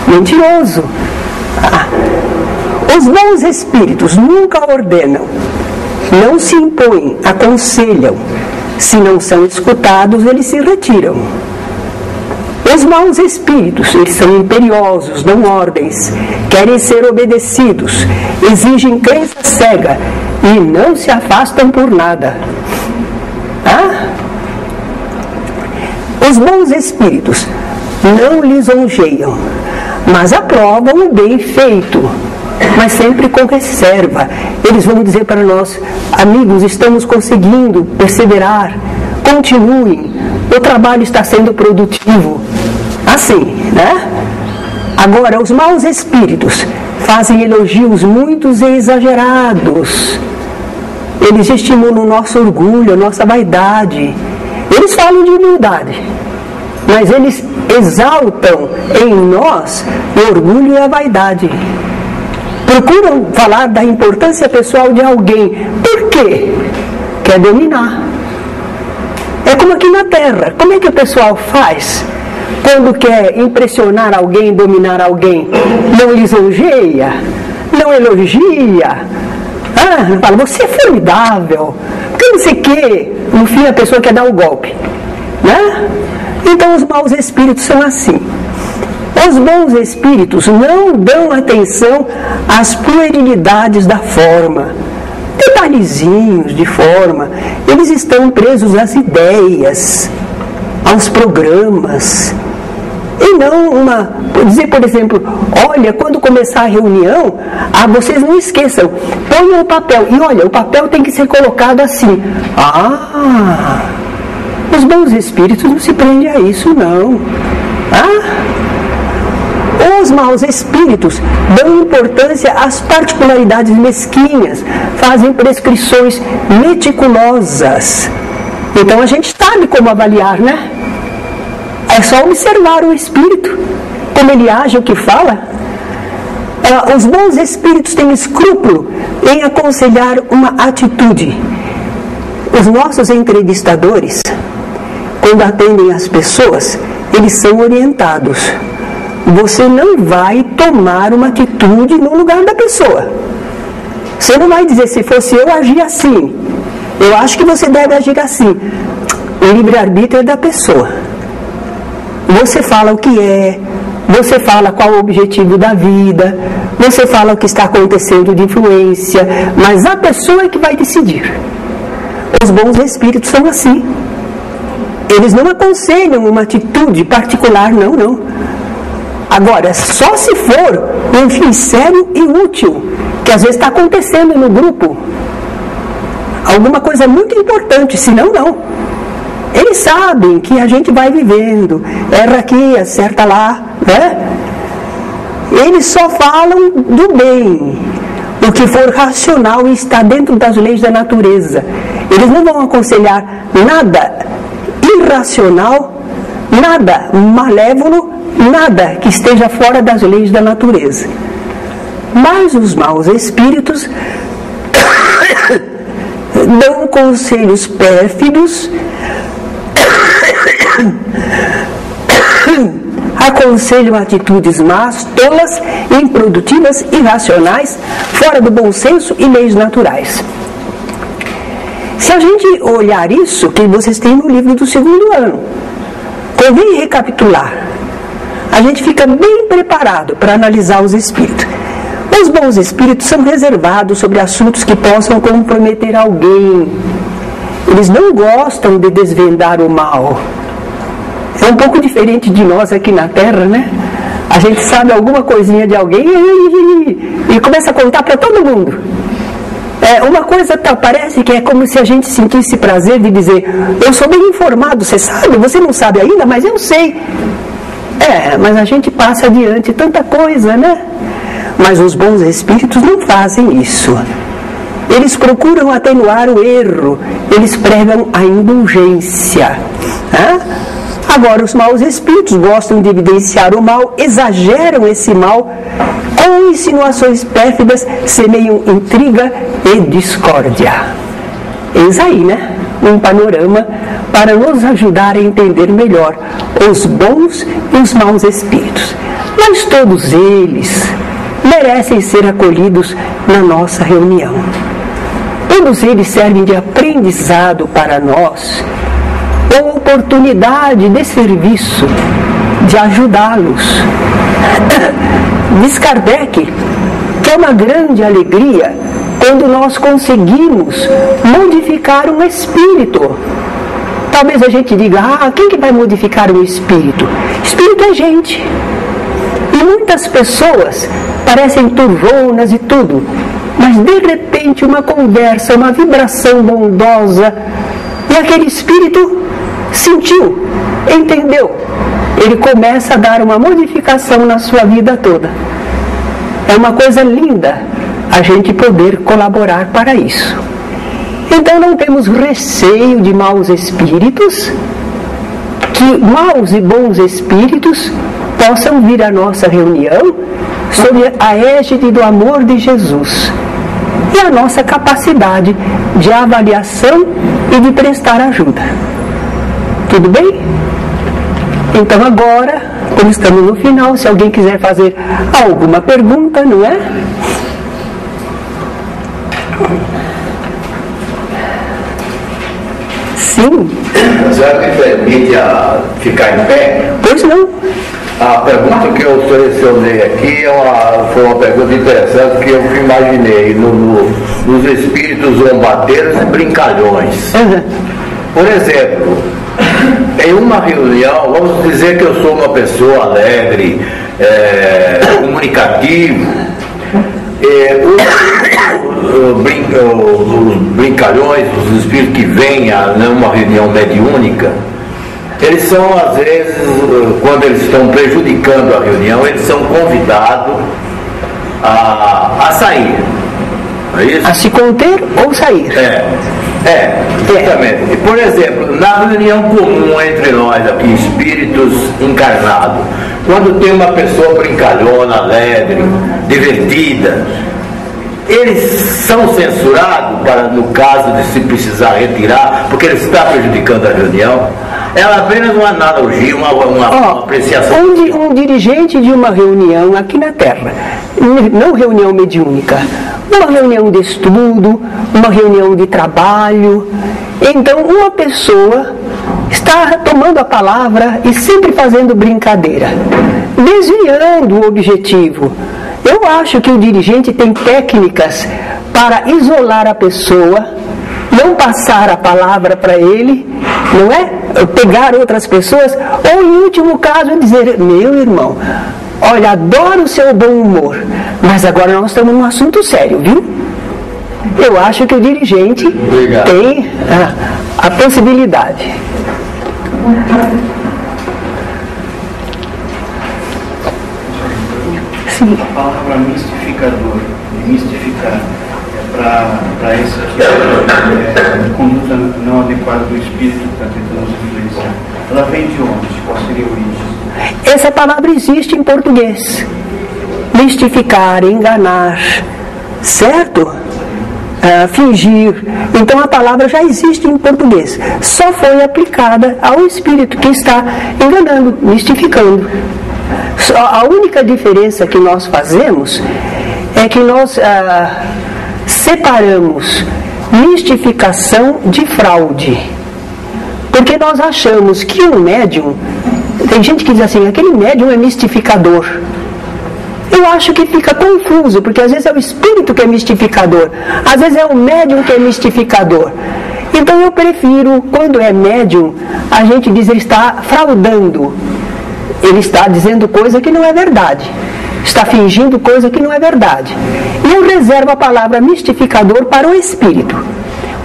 Mentiroso. Os bons espíritos nunca ordenam, não se impõem, aconselham. Se não são escutados, eles se retiram. Os maus espíritos, eles são imperiosos, dão ordens, querem ser obedecidos, exigem crença cega e não se afastam por nada. Os bons espíritos não lisonjeiam, mas aprovam o bem feito, mas sempre com reserva. Eles vão dizer para nós: amigos, estamos conseguindo perseverar, continuem, o trabalho está sendo produtivo. Assim, né? Agora, os maus espíritos fazem elogios muitos e exagerados. Eles estimulam o nosso orgulho, a nossa vaidade. Eles falam de humildade, mas eles exaltam em nós o orgulho e a vaidade. Procuram falar da importância pessoal de alguém. Por quê? Quer dominar. É como aqui na Terra. Como é que o pessoal faz quando quer impressionar alguém, dominar alguém? Não lisonjeia, não elogia. Fala, você é formidável, porque não sei o quê. No fim a pessoa quer dar o golpe, né? Então os maus espíritos são assim. Os bons espíritos não dão atenção às puerilidades da forma, detalhezinhos de forma. Eles estão presos às ideias, aos programas. E não dizer, por exemplo, olha, quando começar a reunião, vocês não esqueçam, ponham o papel. E olha, o papel tem que ser colocado assim. Os bons espíritos não se prendem a isso, não. Os maus espíritos dão importância às particularidades mesquinhas, fazem prescrições meticulosas. Então a gente sabe como avaliar, né? É só observar o espírito, como ele age, o que fala. Os bons espíritos têm escrúpulo em aconselhar uma atitude. Os nossos entrevistadores, quando atendem as pessoas, eles são orientados. Você não vai tomar uma atitude no lugar da pessoa. Você não vai dizer, se fosse eu, agir assim. Eu acho que você deve agir assim. O livre-arbítrio é da pessoa. Você fala o que é, você fala qual o objetivo da vida, você fala o que está acontecendo de influência, mas a pessoa é que vai decidir. Os bons espíritos são assim. Eles não aconselham uma atitude particular, não. Agora, só se for um fim sério e útil, que às vezes está acontecendo no grupo, alguma coisa muito importante, senão não. Eles sabem que a gente vai vivendo, erra aqui, acerta lá, né? Eles só falam do bem, o que for racional e está dentro das leis da natureza. Eles não vão aconselhar nada irracional, nada malévolo, nada que esteja fora das leis da natureza. Mas os maus espíritos dão conselhos pérfidos, aconselham atitudes más, tolas, improdutivas, irracionais, fora do bom senso e leis naturais. Se a gente olhar isso, que vocês têm no livro do 2º ano, convém recapitular. A gente fica bem preparado para analisar os espíritos. Os bons espíritos são reservados sobre assuntos que possam comprometer alguém. Eles não gostam de desvendar o mal. É um pouco diferente de nós aqui na Terra, né? A gente sabe alguma coisinha de alguém e começa a contar para todo mundo. Uma coisa parece que é como se a gente sentisse prazer de dizer: eu sou bem informado, você sabe? Você não sabe ainda, mas eu sei. Mas a gente passa adiante tanta coisa, né? Mas os bons espíritos não fazem isso. Eles procuram atenuar o erro, eles pregam a indulgência. Agora, os maus espíritos gostam de evidenciar o mal, exageram esse mal, com insinuações pérfidas, semeiam intriga e discórdia. Eis aí, né? Um panorama para nos ajudar a entender melhor os bons e os maus espíritos. Mas todos eles merecem ser acolhidos na nossa reunião. Todos eles servem de aprendizado para nós, ou oportunidade de serviço, de ajudá-los. Diz Kardec que é uma grande alegria quando nós conseguimos modificar um espírito. Talvez a gente diga, quem que vai modificar um espírito? Espírito é gente. E muitas pessoas parecem turvonas e tudo, mas de repente uma conversa, uma vibração bondosa, e aquele espírito sentiu, entendeu. Ele começa a dar uma modificação na sua vida toda. É uma coisa linda a gente poder colaborar para isso. Então não temos receio de maus espíritos, que maus e bons espíritos possam vir à nossa reunião sob a égide do amor de Jesus e a nossa capacidade de avaliação e de prestar ajuda. Tudo bem? Então agora, como estamos no final, se alguém quiser fazer alguma pergunta, não é? Sim. A senhora me permite ficar em pé? Pois não. A pergunta que eu selecionei aqui foi uma pergunta interessante que eu imaginei nos espíritos zombadeiros e brincalhões. Por exemplo, em uma reunião, vamos dizer que eu sou uma pessoa alegre, comunicativo, os brincalhões, os espíritos que vêm numa reunião mediúnica, eles são, às vezes, quando eles estão prejudicando a reunião, eles são convidados a sair. Não é isso? A se conter ou sair. Exatamente. E, por exemplo, na reunião comum entre nós aqui, espíritos encarnados, quando tem uma pessoa brincalhona, alegre, divertida, eles são censurados para, no caso de se precisar retirar, porque ele está prejudicando a reunião. É apenas uma analogia, uma apreciação. Um dirigente de uma reunião aqui na Terra, não reunião mediúnica, uma reunião de estudo, uma reunião de trabalho. Então, uma pessoa está tomando a palavra e sempre fazendo brincadeira, desviando o objetivo. Eu acho que o dirigente tem técnicas para isolar a pessoa, não passar a palavra para ele, não é? Pegar outras pessoas, ou em último caso dizer, meu irmão, olha, adoro o seu bom humor, mas agora nós estamos num assunto sério, viu? Eu acho que o dirigente tem a possibilidade. Sim. A palavra mistificador, mistificar, para esse que conduta não adequada do espírito que está tentando se influenciar. Ela vem de onde? Qual seria a origem? Essa palavra existe em português. Mistificar, enganar, certo? Fingir. Então a palavra já existe em português. Só foi aplicada ao espírito que está enganando, mistificando. A única diferença que nós fazemos é que nós separamos mistificação de fraude. Porque nós achamos que um médium, tem gente que diz assim, aquele médium é mistificador. Eu acho que fica confuso, porque às vezes é o espírito que é mistificador, às vezes é o médium que é mistificador. Então eu prefiro, quando é médium, a gente diz ele está fraudando. Ele está dizendo coisa que não é verdade. Está fingindo coisa que não é verdade. E eu reservo a palavra mistificador para o espírito.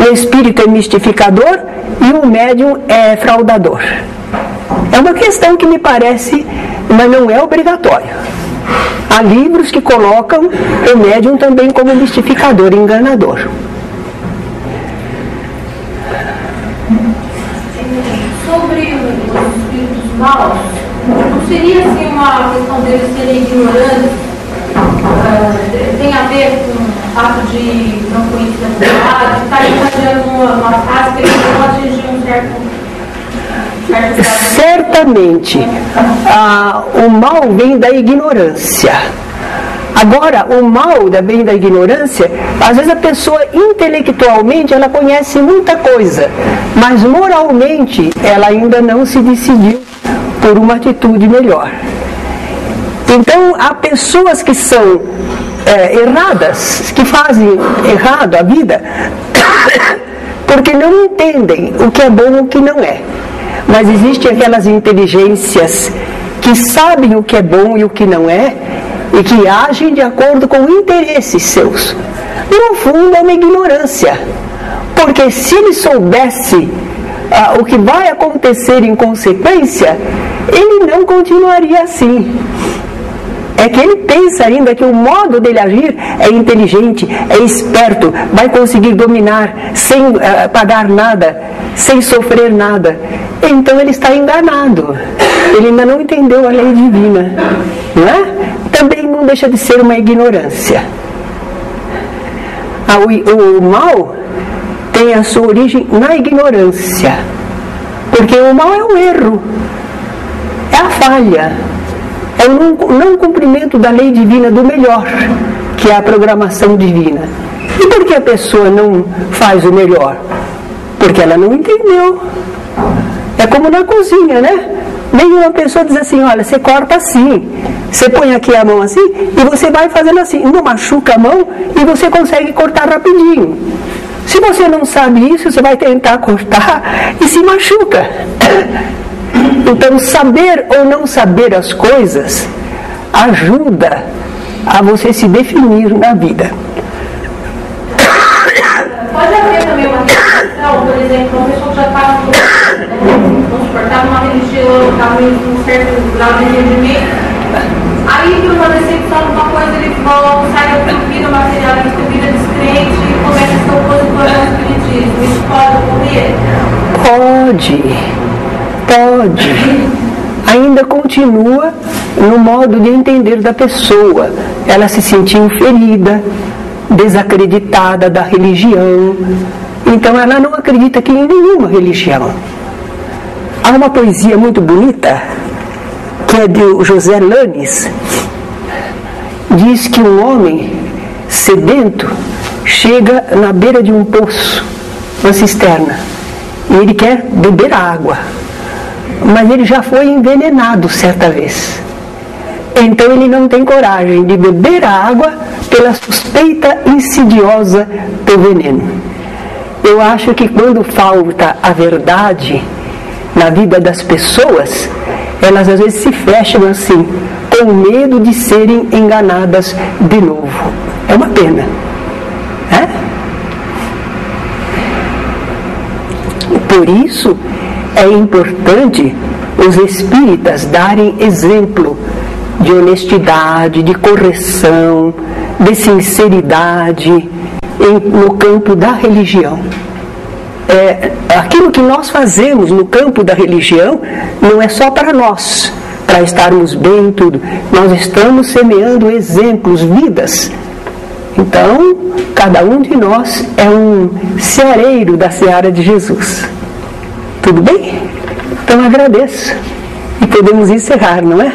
O espírito é mistificador e o médium é fraudador. É uma questão que me parece, mas não é obrigatório. Há livros que colocam o médium também como mistificador, enganador. Sobre os espíritos maus, não seria assim uma questão deles serem ignorantes? Tem a ver com fato de não conhecer a verdade, está encadeando uma fase que ele não atingir um certo certamente, o mal vem da ignorância. Agora, o mal vem da ignorância. Às vezes a pessoa intelectualmente ela conhece muita coisa, mas moralmente ela ainda não se decidiu por uma atitude melhor. Então, há pessoas que são erradas, que fazem errado a vida, porque não entendem o que é bom e o que não é. Mas existem aquelas inteligências que sabem o que é bom e o que não é, e que agem de acordo com interesses seus. No fundo, é uma ignorância, porque se ele soubesse o que vai acontecer em consequência, ele não continuaria assim. É que ele pensa ainda que o modo dele agir é inteligente, é esperto, vai conseguir dominar sem pagar nada, sem sofrer nada. Então ele está enganado. Ele ainda não entendeu a lei divina, não é? Também não deixa de ser uma ignorância. O mal tem a sua origem na ignorância, porque o mal é o erro, é a falha, é o não cumprimento da lei divina do melhor, que é a programação divina. E por que a pessoa não faz o melhor? Porque ela não entendeu. É como na cozinha, né? Nenhuma pessoa diz assim, olha, você corta assim, você põe aqui a mão assim e você vai fazendo assim, não machuca a mão e você consegue cortar rapidinho. Se você não sabe isso, você vai tentar cortar e se machuca. Então, saber ou não saber as coisas ajuda a você se definir na vida. Pode haver também uma questão, por exemplo, uma pessoa que já está numa religião, está em um certo grau de entendimento, aí por uma decepção de uma coisa ele volta, sai da vida materialista, vida descrente e começa a ser opositor ao espiritismo. Isso pode ocorrer? Pode. Ainda continua no modo de entender da pessoa. Ela se sentiu ferida, desacreditada da religião. Então ela não acredita que em nenhuma religião. Há uma poesia muito bonita, que é de José Lanes. Diz que um homem sedento chega na beira de um poço, uma cisterna, e ele quer beber água. Mas ele já foi envenenado certa vez. Então ele não tem coragem de beber a água pela suspeita insidiosa do veneno. Eu acho que quando falta a verdade na vida das pessoas, elas às vezes se fecham assim, com medo de serem enganadas de novo. É uma pena. Por isso, é importante os espíritas darem exemplo de honestidade, de correção, de sinceridade no campo da religião. Aquilo que nós fazemos no campo da religião não é só para nós, para estarmos bem em tudo. Nós estamos semeando exemplos, vidas. Então, cada um de nós é um ceareiro da seara de Jesus. Tudo bem? Então agradeço. E podemos encerrar, não é?